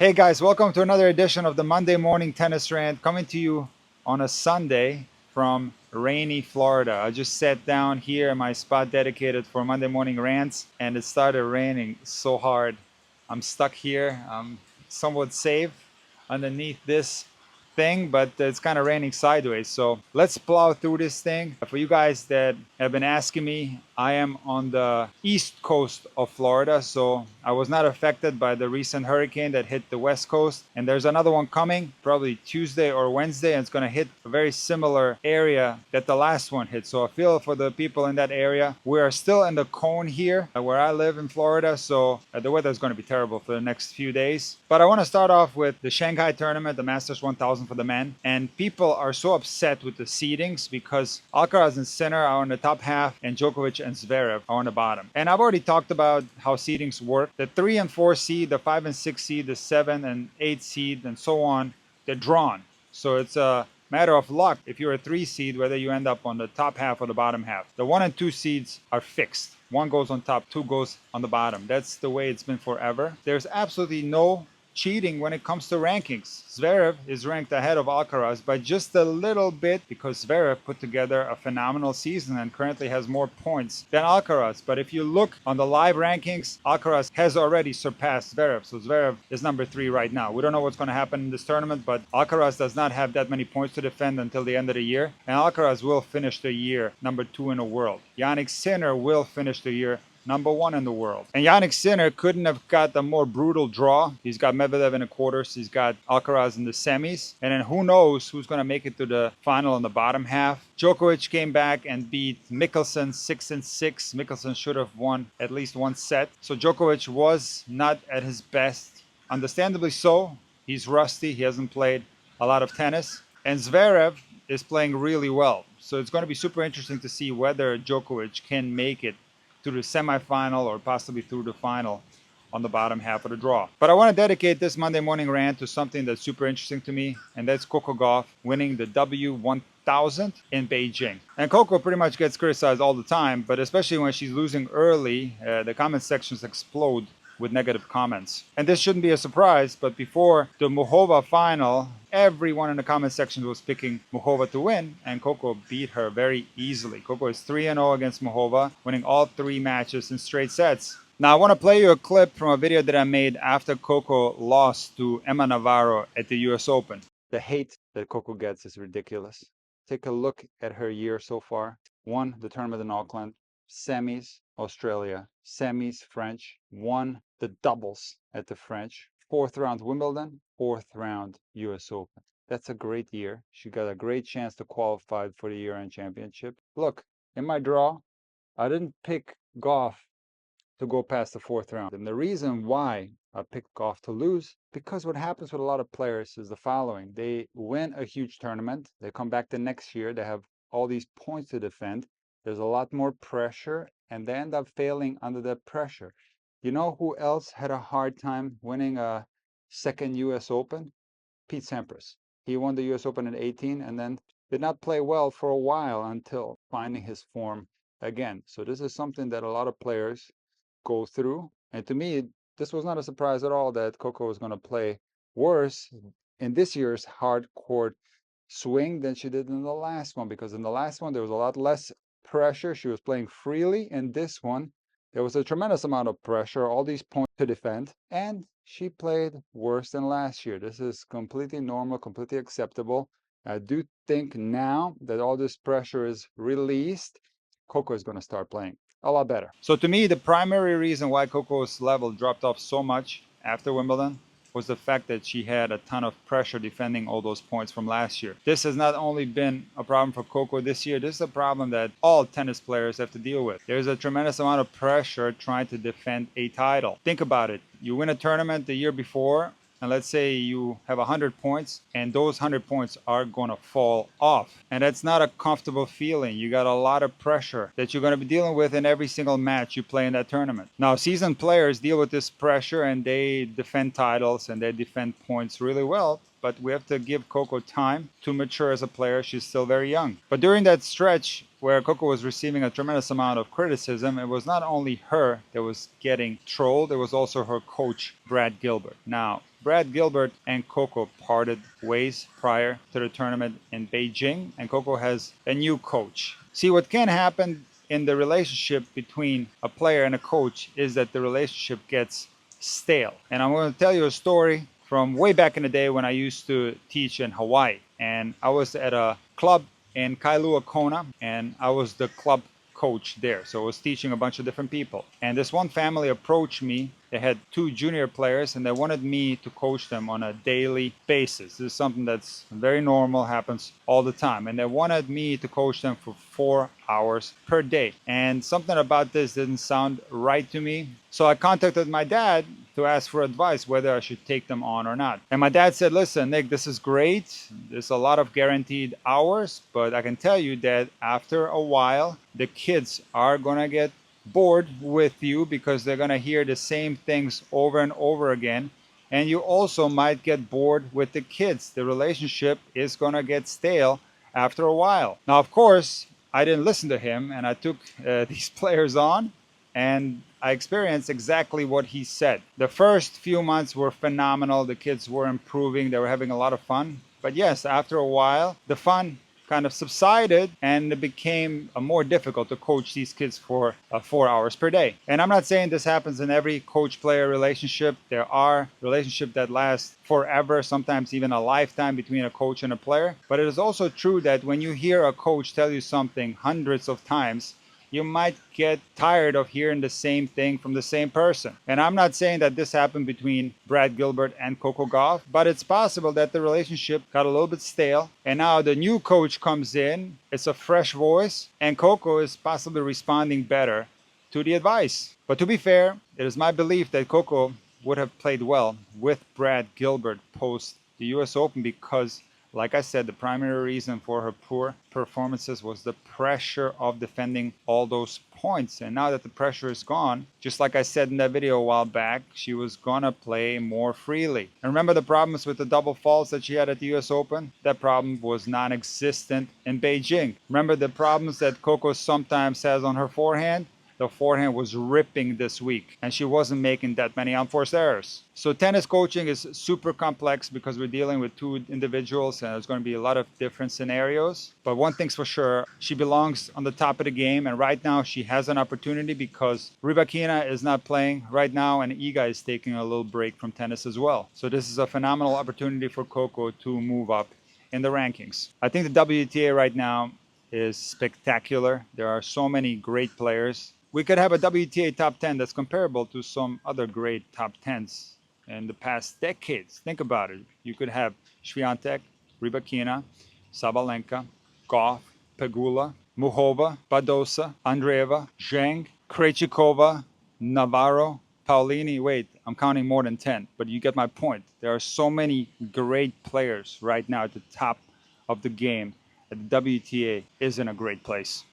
Hey guys, welcome to another edition of the Monday Morning Tennis Rant, coming to you on a Sunday from rainy Florida. I just sat down here in my spot dedicated for Monday morning rants, and it started raining so hard. I'm stuck here. I'm somewhat safe underneath this thing, but it's kind of raining sideways. So let's plow through this thing. For you guys that have been asking me, I am on the east coast of Florida, so I was not affected by the recent hurricane that hit the west coast. And there's another one coming probably Tuesday or Wednesday, and it's going to hit a very similar area that the last one hit. So I feel for the people in that area. We are still in the cone here where I live in Florida, so the weather is going to be terrible for the next few days. But I want to start off with the Shanghai tournament, the Masters 1000 for the men. And people are so upset with the seedings because Alcaraz and Sinner are on the top half and Djokovic and Zverev are on the bottom. And I've already talked about how seedings work. The 3 and 4 seed, the 5 and 6 seed, the 7 and 8 seed, and so on, they're drawn. So it's a matter of luck if you're a 3 seed, whether you end up on the top half or the bottom half. The 1 and 2 seeds are fixed. One goes on top, two goes on the bottom. That's the way it's been forever. There's absolutely no cheating when it comes to rankings. Zverev is ranked ahead of Alcaraz by just a little bit because Zverev put together a phenomenal season and currently has more points than Alcaraz. But if you look on the live rankings, Alcaraz has already surpassed Zverev. So Zverev is number 3 right now. We don't know what's going to happen in this tournament, but Alcaraz does not have that many points to defend until the end of the year. And Alcaraz will finish the year number 2 in the world. Jannik Sinner will finish the year number 1 in the world. And Jannik Sinner couldn't have got a more brutal draw. He's got Medvedev in the quarters. He's got Alcaraz in the semis. And then who knows who's going to make it to the final in the bottom half. Djokovic came back and beat Mickelson 6-6. Mickelson should have won at least one set. So Djokovic was not at his best. Understandably so. He's rusty. He hasn't played a lot of tennis. And Zverev is playing really well. So it's going to be super interesting to see whether Djokovic can make it to the semifinal or possibly through the final on the bottom half of the draw. But I want to dedicate this Monday morning rant to something that's super interesting to me, and that's Coco Gauff winning the W1000 in Beijing. And Coco pretty much gets criticized all the time, but especially when she's losing early, the comment sections explode with negative comments. And this shouldn't be a surprise, but before the Muchova final, everyone in the comment section was picking Muchova to win, and Coco beat her very easily. Coco is 3-0 against Muchova, winning all 3 matches in straight sets. Now I want to play you a clip from a video that I made after Coco lost to Emma Navarro at the US Open. The hate that Coco gets is ridiculous. Take a look at her year so far. Won the tournament in Auckland, semis Australia, semis French, won the doubles at the French, 4th round Wimbledon, 4th round US Open. That's a great year. She got a great chance to qualify for the year-end championship. Look, in my draw, I didn't pick Gauff to go past the 4th round. And the reason why I picked Gauff to lose, because what happens with a lot of players is the following. They win a huge tournament. They come back the next year. They have all these points to defend. There's a lot more pressure, and they end up failing under that pressure. You know who else had a hard time winning a second US Open? Pete Sampras. He won the US Open at 18 and then did not play well for a while until finding his form again. So this is something that a lot of players go through. And to me, this was not a surprise at all that Coco was going to play worse in this year's hard court swing than she did in the last one, because in the last one there was a lot less pressure. She was playing freely. In this one, there was a tremendous amount of pressure, all these points to defend, and she played worse than last year. This is completely normal, completely acceptable. I do think now that all this pressure is released, Coco is going to start playing a lot better. So to me, the primary reason why Coco's level dropped off so much after Wimbledon was the fact that she had a ton of pressure defending all those points from last year. This has not only been a problem for Coco this year, this is a problem that all tennis players have to deal with. There's a tremendous amount of pressure trying to defend a title. Think about it. You win a tournament the year before, and let's say you have 100 points, and those 100 points are going to fall off. And that's not a comfortable feeling. You got a lot of pressure that you're going to be dealing with in every single match you play in that tournament. Now, seasoned players deal with this pressure, and they defend titles and they defend points really well. But we have to give Coco time to mature as a player. She's still very young. But during that stretch where Coco was receiving a tremendous amount of criticism, it was not only her that was getting trolled, it was also her coach, Brad Gilbert. Now, Brad Gilbert and Coco parted ways prior to the tournament in Beijing, and Coco has a new coach. See, what can happen in the relationship between a player and a coach is that the relationship gets stale. And I'm going to tell you a story from way back in the day when I used to teach in Hawaii. And I was at a club in Kailua Kona, and I was the club coach there. So I was teaching a bunch of different people. And this one family approached me. They had 2 junior players and they wanted me to coach them on a daily basis. This is something that's very normal, happens all the time. And they wanted me to coach them for 4 hours per day. And something about this didn't sound right to me. So I contacted my dad to ask for advice whether I should take them on or not. And my dad said, listen, Nick, this is great. There's a lot of guaranteed hours, but I can tell you that after a while, the kids are going to get bored with you because they're going to hear the same things over and over again. And you also might get bored with the kids. The relationship is going to get stale after a while. Now, of course, I didn't listen to him and I took these players on. And I experienced exactly what he said. The first few months were phenomenal. The kids were improving. They were having a lot of fun. But yes, after a while, the fun kind of subsided and it became more difficult to coach these kids for 4 hours per day. And I'm not saying this happens in every coach-player relationship. There are relationships that last forever, sometimes even a lifetime between a coach and a player. But it is also true that when you hear a coach tell you something hundreds of times, you might get tired of hearing the same thing from the same person. And I'm not saying that this happened between Brad Gilbert and Coco Gauff, but it's possible that the relationship got a little bit stale. And now the new coach comes in, it's a fresh voice, and Coco is possibly responding better to the advice. But to be fair, it is my belief that Coco would have played well with Brad Gilbert post the US Open because, like I said, the primary reason for her poor performances was the pressure of defending all those points. And now that the pressure is gone, just like I said in that video a while back, she was gonna play more freely. And remember the problems with the double faults that she had at the US Open? That problem was non-existent in Beijing. Remember the problems that Coco sometimes has on her forehand? The forehand was ripping this week and she wasn't making that many unforced errors. So tennis coaching is super complex because we're dealing with 2 individuals and there's going to be a lot of different scenarios. But one thing's for sure, she belongs on the top of the game, and right now she has an opportunity because Rybakina is not playing right now and Iga is taking a little break from tennis as well. So this is a phenomenal opportunity for Coco to move up in the rankings. I think the WTA right now is spectacular. There are so many great players. We could have a WTA top 10 that's comparable to some other great top 10s in the past decades. Think about it. You could have Swiatek, Rybakina, Sabalenka, Gauff, Pegula, Muchova, Badosa, Andreeva, Zheng, Krejcikova, Navarro, Paulini. Wait, I'm counting more than 10, but you get my point. There are so many great players right now at the top of the game. The WTA is in a great place.